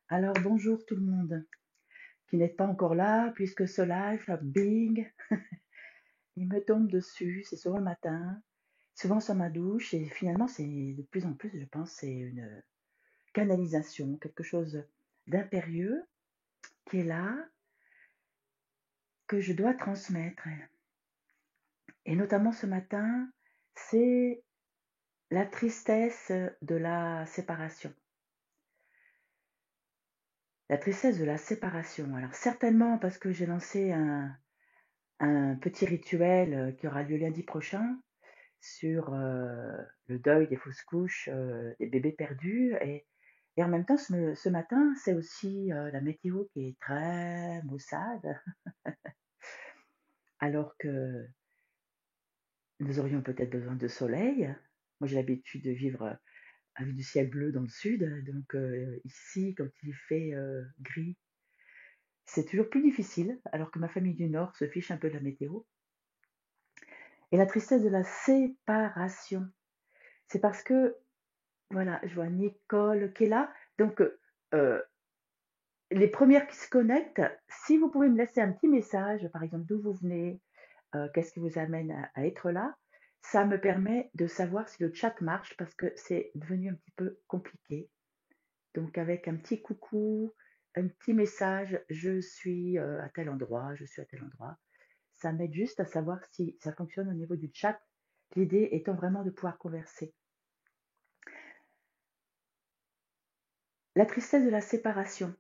Alors bonjour tout le monde qui n'êtes pas encore là puisque ce live, là, bing, il me tombe dessus, c'est souvent le matin, souvent sur ma douche et finalement c'est de plus en plus, je pense, c'est une canalisation, quelque chose d'impérieux qui est là, que je dois transmettre. Et notamment ce matin, c'est la tristesse de la séparation. La tristesse de la séparation. Alors certainement parce que j'ai lancé un petit rituel qui aura lieu lundi prochain sur le deuil des fausses couches, des bébés perdus. Et en même temps, ce matin, c'est aussi la météo qui est très maussade, alors que nous aurions peut-être besoin de soleil. Moi, j'ai l'habitude de vivre avec du ciel bleu dans le sud, donc ici, quand il fait gris, c'est toujours plus difficile, alors que ma famille du Nord se fiche un peu de la météo. Et la tristesse de la séparation, c'est parce que, voilà, je vois Nicole qui est là. Donc, les premières qui se connectent, si vous pouvez me laisser un petit message, par exemple d'où vous venez, qu'est-ce qui vous amène à être là, ça me permet de savoir si le chat marche parce que c'est devenu un petit peu compliqué. Donc avec un petit coucou, un petit message, je suis à tel endroit, je suis à tel endroit, ça m'aide juste à savoir si ça fonctionne au niveau du chat. L'idée étant vraiment de pouvoir converser. La tristesse de la séparation.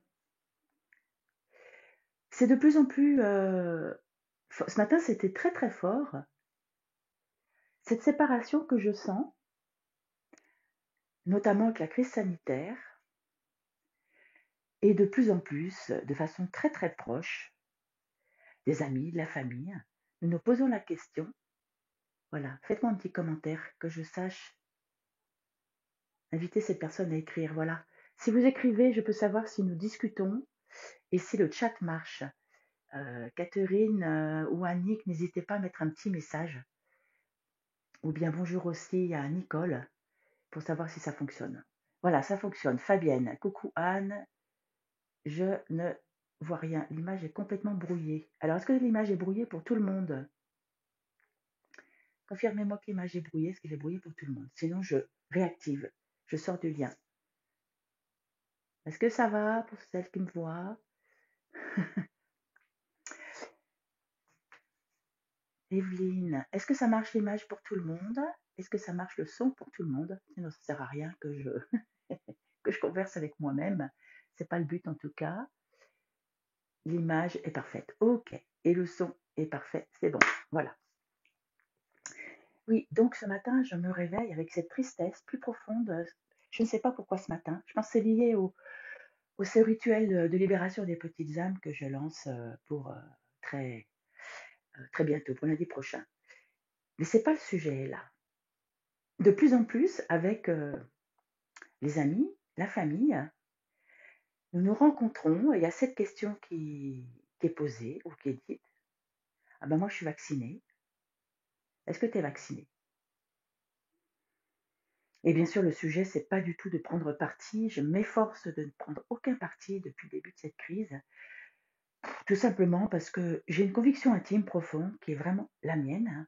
C'est de plus en plus... ce matin, c'était très très fort. Cette séparation que je sens, notamment avec la crise sanitaire, et de plus en plus, de façon très très proche, des amis, de la famille, nous nous posons la question. Voilà, faites-moi un petit commentaire que je sache inviter cette personne à écrire. Voilà. Si vous écrivez, je peux savoir si nous discutons et si le chat marche. Catherine ou Annick, n'hésitez pas à mettre un petit message. Ou bien bonjour aussi à Nicole pour savoir si ça fonctionne. Voilà, ça fonctionne. Fabienne, coucou Anne, je ne vois rien. L'image est complètement brouillée. Alors, est-ce que l'image est brouillée pour tout le monde? Confirmez-moi que l'image est brouillée. Est-ce qu'elle est brouillée pour tout le monde? Sinon, je réactive. Je sors du lien. Est-ce que ça va pour celles qui me voient? Evelyne, est-ce que ça marche l'image pour tout le monde? Est-ce que ça marche le son pour tout le monde? Sinon, ça ne sert à rien que je, que je converse avec moi-même. C'est pas le but en tout cas. L'image est parfaite. OK. Et le son est parfait. C'est bon. Voilà. Oui, donc ce matin, je me réveille avec cette tristesse plus profonde. Je ne sais pas pourquoi ce matin. Je pense que c'est lié au ce rituel de libération des petites âmes que je lance pour très, très bientôt, pour lundi prochain. Mais c'est pas le sujet là. De plus en plus, avec les amis, la famille, nous nous rencontrons et il y a cette question qui est posée ou qui est dite. Ah ben moi, je suis vaccinée. Est-ce que tu es vacciné? Et bien sûr, le sujet, c'est pas du tout de prendre parti. Je m'efforce de ne prendre aucun parti depuis le début de cette crise, tout simplement parce que j'ai une conviction intime profonde qui est vraiment la mienne, hein,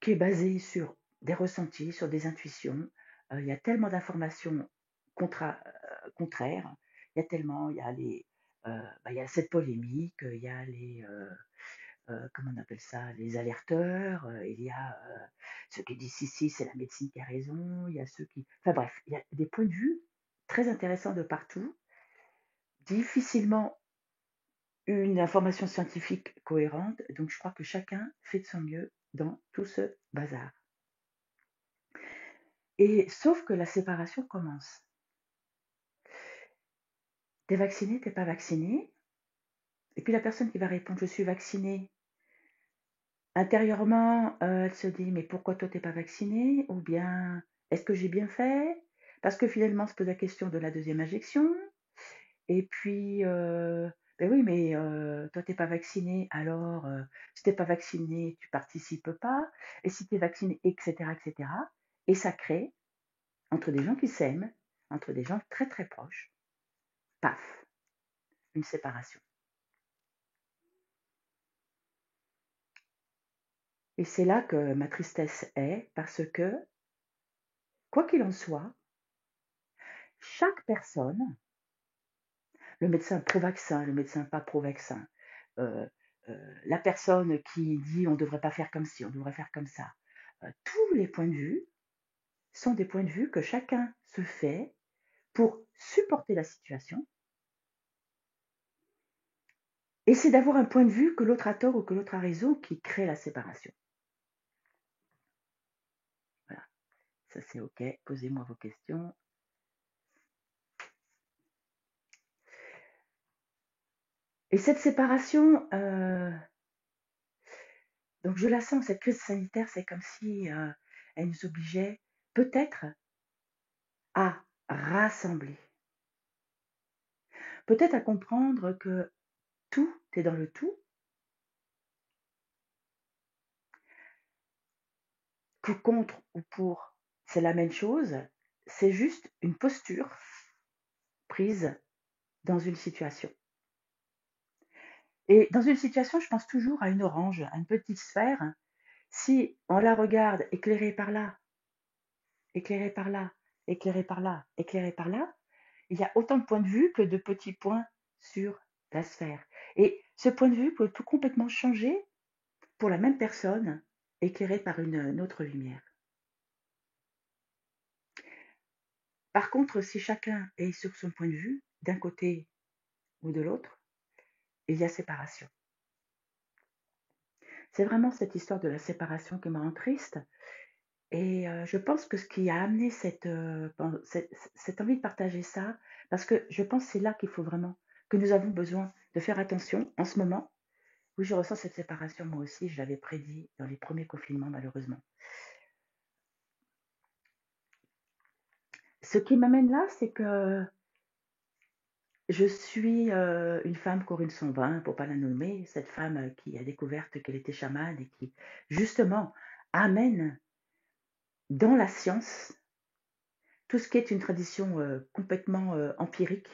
qui est basée sur des ressentis, sur des intuitions. Il y a tellement d'informations contraires. Il y a il y a cette polémique, il y a comment on appelle ça, les alerteurs, il y a ceux qui disent si, c'est la médecine qui a raison, il y a ceux qui... Enfin bref, il y a des points de vue très intéressants de partout, difficilement une information scientifique cohérente, donc je crois que chacun fait de son mieux dans tout ce bazar. Et sauf que la séparation commence. T'es vacciné, t'es pas vacciné, et puis la personne qui va répondre je suis vacciné, intérieurement, elle se dit: «Mais pourquoi toi t'es pas vacciné?» ou bien: «Est-ce que j'ai bien fait?» Parce que finalement, on se pose la question de la deuxième injection et puis, «Beh oui, mais toi t'es pas vacciné, alors, si tu pas vacciné, tu participes pas et si tu es vacciné» et cetera et cetera et ça crée, entre des gens qui s'aiment, entre des gens très, très proches, paf, une séparation. Et c'est là que ma tristesse est, parce que, quoi qu'il en soit, chaque personne, le médecin pro-vaccin, le médecin pas pro-vaccin, euh, la personne qui dit on ne devrait pas faire comme ci, on devrait faire comme ça, tous les points de vue sont des points de vue que chacun se fait pour supporter la situation. Et c'est d'avoir un point de vue que l'autre a tort ou que l'autre a raison qui crée la séparation. Voilà, ça c'est OK. Posez-moi vos questions. Et cette séparation, donc je la sens, cette crise sanitaire, c'est comme si elle nous obligeait peut-être à rassembler, peut-être à comprendre que tout est dans le tout, que contre ou pour, c'est la même chose, c'est juste une posture prise dans une situation. Et dans une situation, je pense toujours à une orange, à une petite sphère. Si on la regarde éclairée par là, éclairée par là, éclairée par là, éclairée par là, il y a autant de points de vue que de petits points sur la sphère. Et ce point de vue peut tout complètement changer pour la même personne éclairée par une autre lumière. Par contre, si chacun est sur son point de vue, d'un côté ou de l'autre, il y a séparation. C'est vraiment cette histoire de la séparation qui me rend triste. Et je pense que ce qui a amené cette envie de partager ça, parce que je pense que c'est là qu'il faut vraiment, que nous avons besoin de faire attention en ce moment, où je ressens cette séparation moi aussi, je l'avais prédit dans les premiers confinements malheureusement. Ce qui m'amène là, c'est que je suis une femme Corinne Sombrin, pour pas la nommer, cette femme qui a découvert qu'elle était chamane et qui justement amène dans la science tout ce qui est une tradition complètement empirique,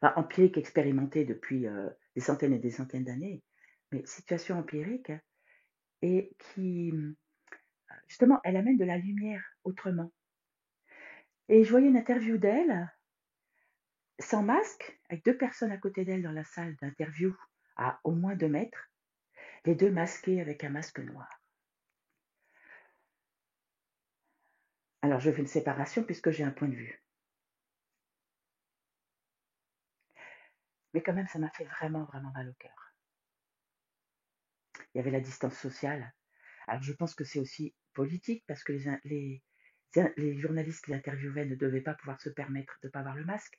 enfin empirique expérimentée depuis des centaines et des centaines d'années, mais situation empirique, et qui, justement, elle amène de la lumière autrement. Et je voyais une interview d'elle, sans masque, avec deux personnes à côté d'elle dans la salle d'interview, à au moins 2 mètres, les deux masqués avec un masque noir. Alors je fais une séparation puisque j'ai un point de vue. Mais quand même, ça m'a fait vraiment, vraiment mal au cœur. Il y avait la distance sociale. Alors je pense que c'est aussi politique parce que les journalistes qui l'interviewaient ne devaient pas pouvoir se permettre de ne pas avoir le masque.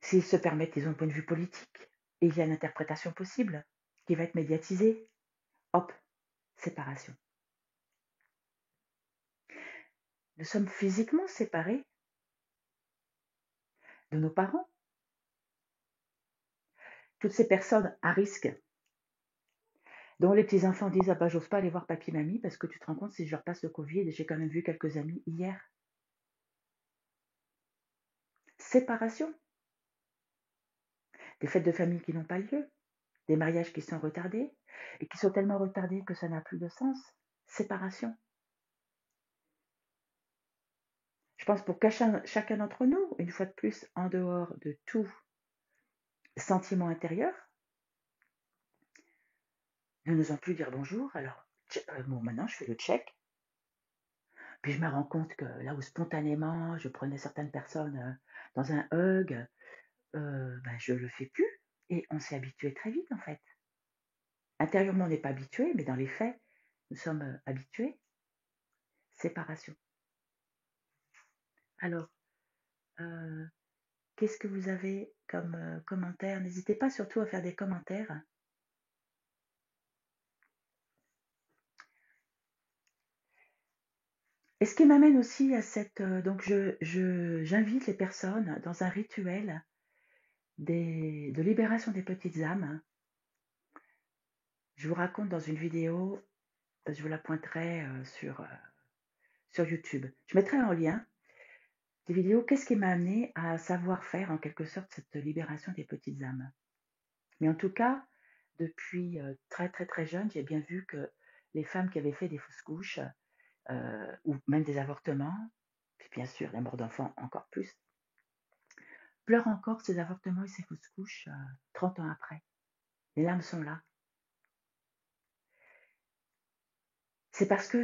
S'ils se permettent, ils ont un point de vue politique. Et il y a une interprétation possible qui va être médiatisée. Hop, séparation. Nous sommes physiquement séparés de nos parents. Toutes ces personnes à risque dont les petits-enfants disent: ah bah j'ose pas aller voir papy mamie parce que tu te rends compte si je leur passe le Covid, j'ai quand même vu quelques amis hier. Séparation. Des fêtes de famille qui n'ont pas lieu, des mariages qui sont retardés et qui sont tellement retardés que ça n'a plus de sens. Séparation. Je pense pour chacun d'entre nous, une fois de plus, en dehors de tout sentiment intérieur, ne nous en plus dire bonjour. Alors, bon, maintenant je fais le check. Puis je me rends compte que là où spontanément je prenais certaines personnes dans un hug, ben, je le fais plus. Et on s'est habitué très vite en fait. Intérieurement, on n'est pas habitué, mais dans les faits, nous sommes habitués. Séparation. Alors, qu'est-ce que vous avez comme commentaire? N'hésitez pas surtout à faire des commentaires. Et ce qui m'amène aussi à cette... donc, j'invite les personnes dans un rituel de libération des petites âmes. Je vous raconte dans une vidéo, je vous la pointerai sur YouTube. Je mettrai en lien. des vidéos, qu'est-ce qui m'a amené à savoir faire en quelque sorte cette libération des petites âmes? Mais en tout cas, depuis très très très jeune, j'ai bien vu que les femmes qui avaient fait des fausses couches, ou même des avortements, puis bien sûr la mort d'enfants encore plus, pleurent encore ces avortements et ces fausses couches 30 ans après. Les larmes sont là. C'est parce que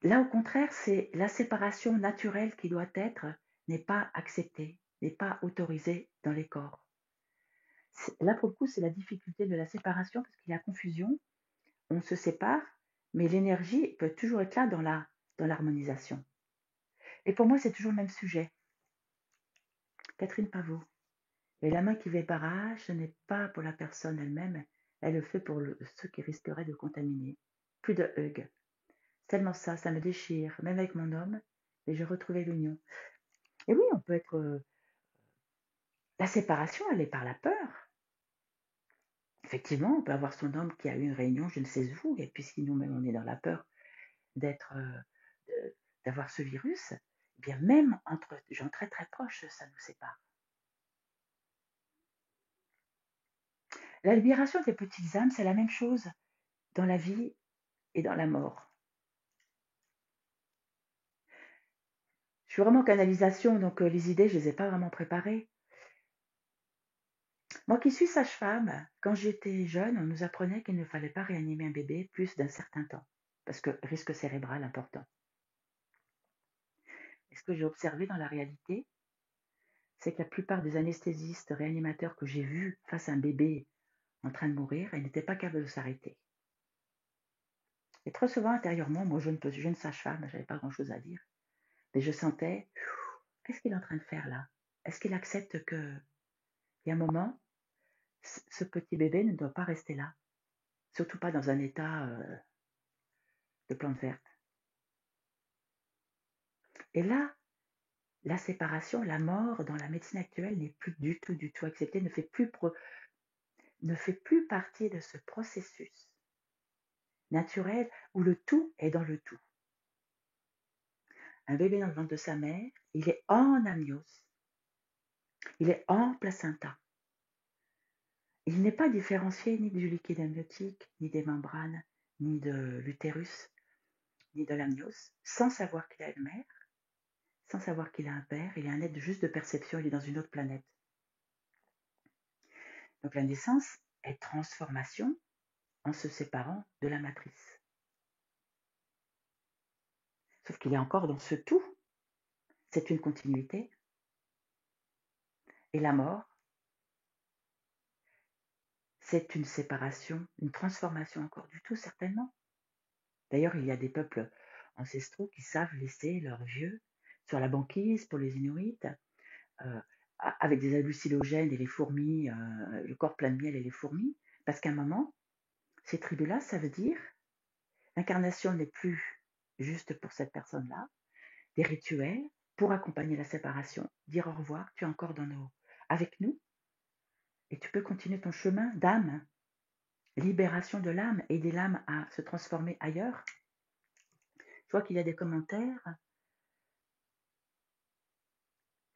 là, au contraire, c'est la séparation naturelle qui doit être, n'est pas acceptée, n'est pas autorisée dans les corps. Là, pour le coup, c'est la difficulté de la séparation parce qu'il y a confusion, on se sépare, mais l'énergie peut toujours être là dans l'harmonisation. Et pour moi, c'est toujours le même sujet. Catherine Pavot. Et la main qui fait barrage, ce n'est pas pour la personne elle-même, elle le fait pour ceux qui risqueraient de contaminer. Plus de hug. Tellement ça me déchire, même avec mon homme, et je retrouvais l'union. Et oui, on peut être. La séparation, elle est par la peur. Effectivement, on peut avoir son homme qui a eu une réunion, je ne sais où, et puis si nous-mêmes on est dans la peur d'être, d'avoir ce virus, eh bien même entre gens très très proches, ça nous sépare. La libération des petites âmes, c'est la même chose dans la vie et dans la mort. Je suis vraiment en canalisation, donc les idées, je ne les ai pas vraiment préparées. Moi qui suis sage-femme, quand j'étais jeune, on nous apprenait qu'il ne fallait pas réanimer un bébé plus d'un certain temps, parce que risque cérébral important. Et ce que j'ai observé dans la réalité, c'est que la plupart des anesthésistes réanimateurs que j'ai vus face à un bébé en train de mourir, ils n'étaient pas capables de s'arrêter. Et trop souvent, intérieurement, moi, jeune sage-femme, j'avais pas grand-chose à dire, mais je sentais, qu'est-ce qu'il est en train de faire là? Est-ce qu'il accepte qu'il y a un moment, ce petit bébé ne doit pas rester là, surtout pas dans un état de plante verte. Et là, la séparation, la mort dans la médecine actuelle n'est plus du tout acceptée, ne fait plus partie de ce processus naturel où le tout est dans le tout. Un bébé dans le ventre de sa mère, il est en amnios, il est en placenta. Il n'est pas différencié ni du liquide amniotique, ni des membranes, ni de l'utérus, ni de l'amnios, sans savoir qu'il a une mère, sans savoir qu'il a un père, il est un être juste de perception, il est dans une autre planète. Donc la naissance est transformation en se séparant de la matrice. Sauf qu'il est encore dans ce tout. C'est une continuité. Et la mort, c'est une séparation, une transformation encore du tout, certainement. D'ailleurs, il y a des peuples ancestraux qui savent laisser leurs vieux sur la banquise pour les Inuits, euh, avec des hallucinogènes et les fourmis, le corps plein de miel et les fourmis, parce qu'à un moment, ces tribus-là, ça veut dire l'incarnation n'est plus juste pour cette personne-là, des rituels pour accompagner la séparation, dire au revoir, tu es encore avec nous, et tu peux continuer ton chemin d'âme, libération de l'âme, aider l'âme à se transformer ailleurs. Je vois qu'il y a des commentaires.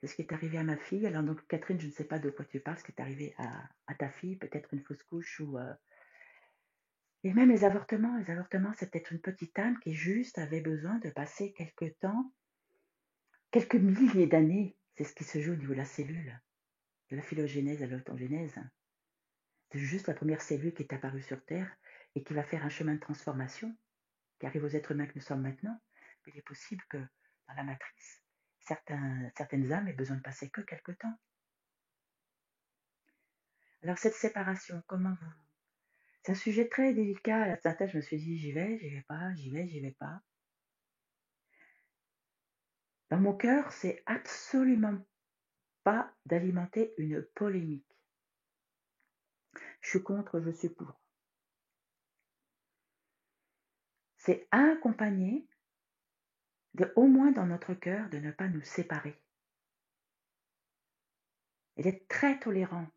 C'est ce qui est arrivé à ma fille. Alors donc Catherine, je ne sais pas de quoi tu parles, ce qui est arrivé à ta fille, peut-être une fausse couche ou et même les avortements, c'est peut-être une petite âme qui juste avait besoin de passer quelques temps, quelques milliers d'années. C'est ce qui se joue au niveau de la cellule, de la phylogénèse à l'autogénèse. C'est juste la première cellule qui est apparue sur Terre et qui va faire un chemin de transformation qui arrive aux êtres humains que nous sommes maintenant. Mais il est possible que dans la matrice, certaines âmes aient besoin de passer que quelques temps. Alors cette séparation, comment vous... C'est un sujet très délicat. À la synthèse, je me suis dit, j'y vais pas, j'y vais pas. Dans mon cœur, c'est absolument pas d'alimenter une polémique. Je suis contre, je suis pour. C'est accompagner, au moins dans notre cœur, de ne pas nous séparer. Et d'être très tolérant.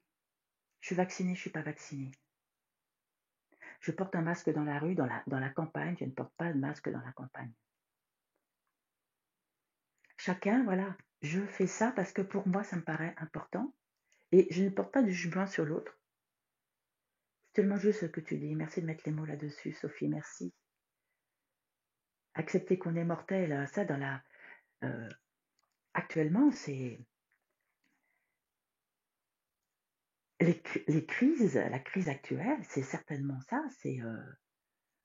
Je suis vaccinée, je ne suis pas vaccinée. Je porte un masque dans la rue, dans la campagne, je ne porte pas de masque dans la campagne. Chacun, voilà, je fais ça parce que pour moi, ça me paraît important et je ne porte pas de jugement sur l'autre. C'est tellement juste ce que tu dis. Merci de mettre les mots là-dessus, Sophie, merci. Accepter qu'on est mortel, ça dans la actuellement, c'est les crises, la crise actuelle, c'est certainement ça, c'est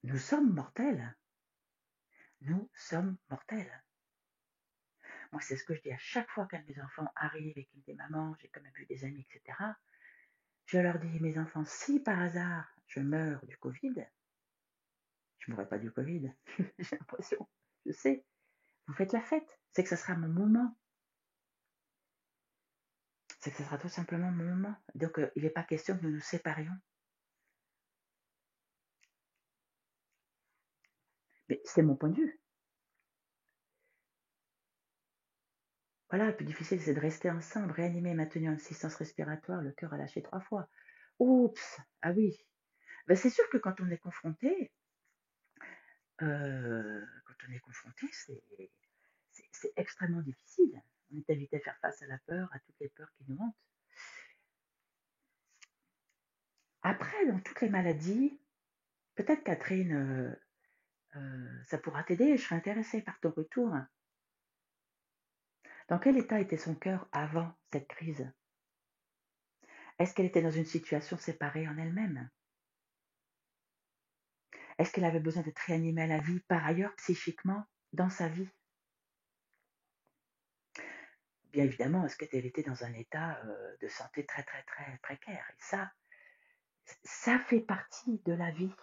nous sommes mortels. Nous sommes mortels. Moi, c'est ce que je dis à chaque fois qu'un de mes enfants arrive et qu'il me dit maman, j'ai quand même vu des amis, etc. Je leur dis, mes enfants, si par hasard je meurs du Covid, je ne mourrai pas du Covid, j'ai l'impression, je sais, vous faites la fête, c'est que ça sera mon moment, c'est que ça sera tout simplement mon moment. Donc, il n'est pas question que nous nous séparions. Mais c'est mon point de vue. Voilà, le plus difficile, c'est de rester ensemble, réanimé, maintenu en assistance respiratoire, le cœur a lâché 3 fois. Oups, ah oui. Ben, c'est sûr que quand on est confronté, c'est extrêmement difficile. On est invité à faire face à la peur, à toutes les peurs qui nous hantent. Après, dans toutes les maladies, peut-être Catherine, ça pourra t'aider, je serais intéressée par ton retour. Dans quel état était son cœur avant cette crise? Est-ce qu'elle était dans une situation séparée en elle-même? Est-ce qu'elle avait besoin d'être réanimée à la vie par ailleurs psychiquement dans sa vie? Bien évidemment, est-ce qu'elle était dans un état de santé très très très précaire? Et ça fait partie de la vie.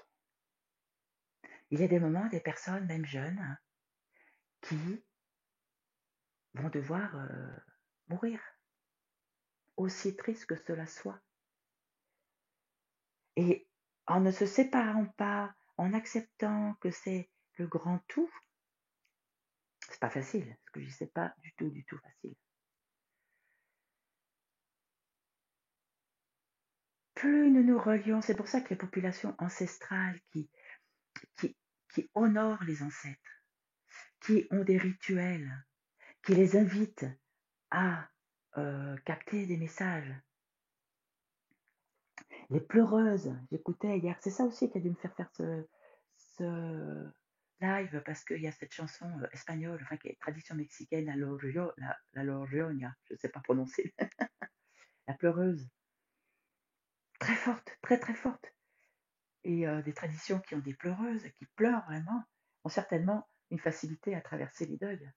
Il y a des moments, des personnes, même jeunes, hein, qui vont devoir mourir, aussi triste que cela soit. Et en ne se séparant pas, en acceptant que c'est le grand tout, c'est pas facile. Ce que je dis, c'est pas du tout facile. Plus nous nous relions, c'est pour ça que les populations ancestrales qui, qui honorent les ancêtres, qui ont des rituels, qui les invitent à capter des messages. Les pleureuses, j'écoutais hier, c'est ça aussi qui a dû me faire ce live, parce qu'il y a cette chanson espagnole, enfin qui est tradition mexicaine, la Llorona, je ne sais pas prononcer, la pleureuse, très forte, très très forte. Et des traditions qui ont des pleureuses, qui pleurent vraiment, ont certainement une facilité à traverser les deuils.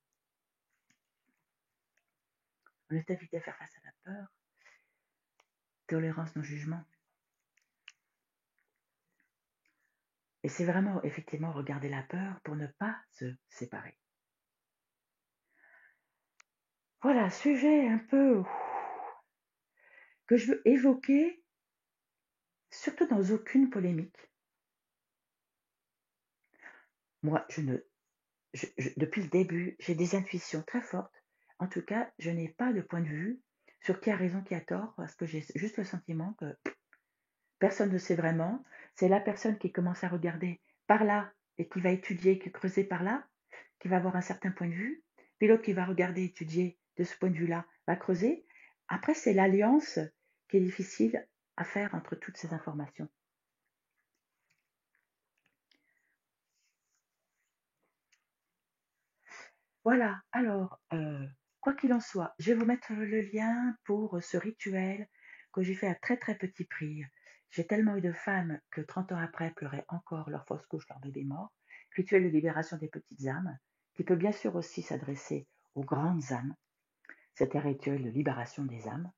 On est invité à faire face à la peur, tolérance, non-jugement. Et c'est vraiment, effectivement, regarder la peur pour ne pas se séparer. Voilà, sujet un peu que je veux évoquer, surtout dans aucune polémique. Moi, depuis le début, j'ai des intuitions très fortes. En tout cas, je n'ai pas de point de vue sur qui a raison, qui a tort, parce que j'ai juste le sentiment que personne ne sait vraiment. C'est la personne qui commence à regarder par là et qui va étudier, qui creuser par là, qui va avoir un certain point de vue. Puis l'autre qui va regarder, étudier de ce point de vue-là, va creuser. Après, c'est l'alliance qui est difficile à faire entre toutes ces informations. Voilà, alors, quoi qu'il en soit, je vais vous mettre le lien pour ce rituel que j'ai fait à très très petit prix. J'ai tellement eu de femmes que 30 ans après pleuraient encore leur fausse couche, leur bébé mort. Rituel de libération des petites âmes, qui peut bien sûr aussi s'adresser aux grandes âmes. C'est un rituel de libération des âmes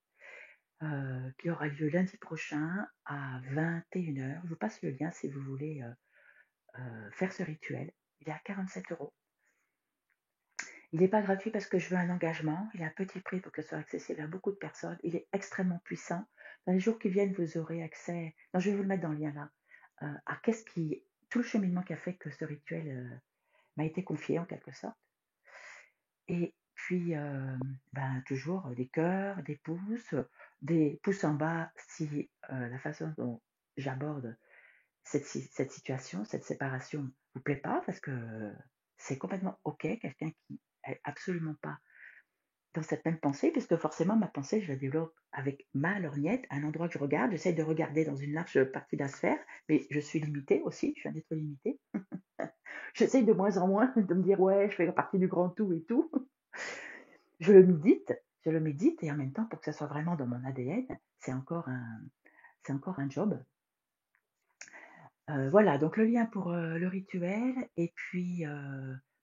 qui aura lieu lundi prochain à 21h. Je vous passe le lien si vous voulez faire ce rituel. Il est à 47 €. Il n'est pas gratuit parce que je veux un engagement. Il est à petit prix pour que ce soit accessible à beaucoup de personnes. Il est extrêmement puissant. Dans les jours qui viennent, vous aurez accès. Non, je vais vous le mettre dans le lien là. À tout le cheminement qui a fait que ce rituel m'a été confié en quelque sorte. Et puis, toujours des cœurs, des pouces en bas si la façon dont j'aborde cette situation, cette séparation vous plaît pas, parce que c'est complètement OK. Quelqu'un qui est absolument pas dans cette même pensée, puisque forcément ma pensée, je la développe avec ma lorgnette, à un endroit que je regarde. J'essaie de regarder dans une large partie de la sphère, mais je suis limitée aussi, je suis un être limité. J'essaie de moins en moins de me dire, ouais, je fais partie du grand tout et tout. Je le médite, je le médite, et en même temps, pour que ça soit vraiment dans mon ADN, c'est encore un job. Voilà, donc le lien pour le rituel, et puis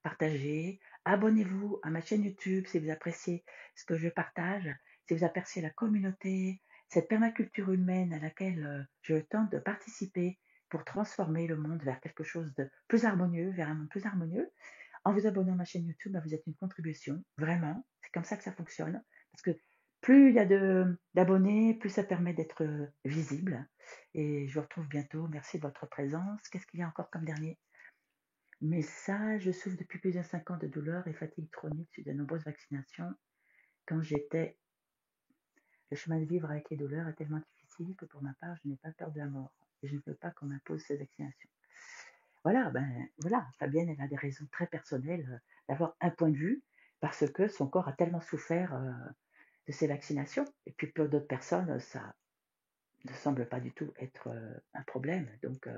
partagez. Abonnez-vous à ma chaîne YouTube si vous appréciez ce que je partage, si vous appréciez la communauté, cette permaculture humaine à laquelle je tente de participer pour transformer le monde vers quelque chose de plus harmonieux, vers un monde plus harmonieux. En vous abonnant à ma chaîne YouTube, bah, vous êtes une contribution, vraiment. C'est comme ça que ça fonctionne. Parce que plus il y a d'abonnés, plus ça permet d'être visible. Et je vous retrouve bientôt. Merci de votre présence. Qu'est-ce qu'il y a encore comme dernier message? Je souffre depuis plus de 5 ans de douleurs et fatigue chronique suite à de nombreuses vaccinations. Quand j'étais, le chemin de vivre avec les douleurs est tellement difficile que pour ma part, je n'ai pas peur de la mort. Et je ne veux pas qu'on m'impose ces vaccinations. Voilà, ben voilà, Fabienne, elle a des raisons très personnelles d'avoir un point de vue parce que son corps a tellement souffert de ces vaccinations. Et puis pour d'autres personnes, ça ne semble pas du tout être un problème. Donc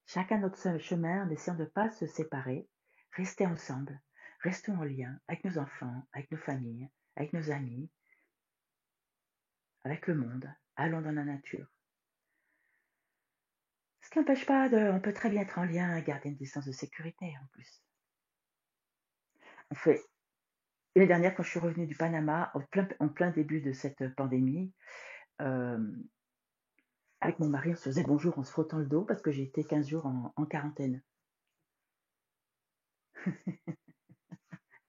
chacun notre chemin, en essayant de ne pas se séparer, rester ensemble, restons en lien avec nos enfants, avec nos familles, avec nos amis, avec le monde, allons dans la nature. Ce qui n'empêche pas on peut très bien être en lien et garder une distance de sécurité en plus. On fait L'année dernière, quand je suis revenue du Panama, en plein début de cette pandémie, euh, avec mon mari, on se faisait bonjour en se frottant le dos parce que j'ai été 15 jours en quarantaine.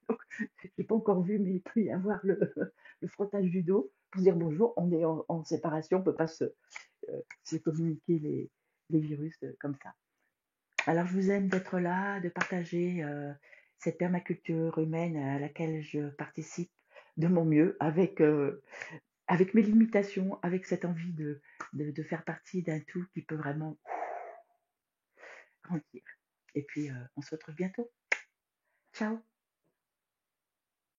Donc, je n'ai pas encore vu, mais il peut y avoir le frottage du dos pour dire bonjour. On est en séparation, on ne peut pas se communiquer les virus comme ça. Alors, je vous aime d'être là, de partager cette permaculture humaine à laquelle je participe de mon mieux avec mes limitations, avec cette envie de faire partie d'un tout qui peut vraiment grandir. Et puis, on se retrouve bientôt. Ciao!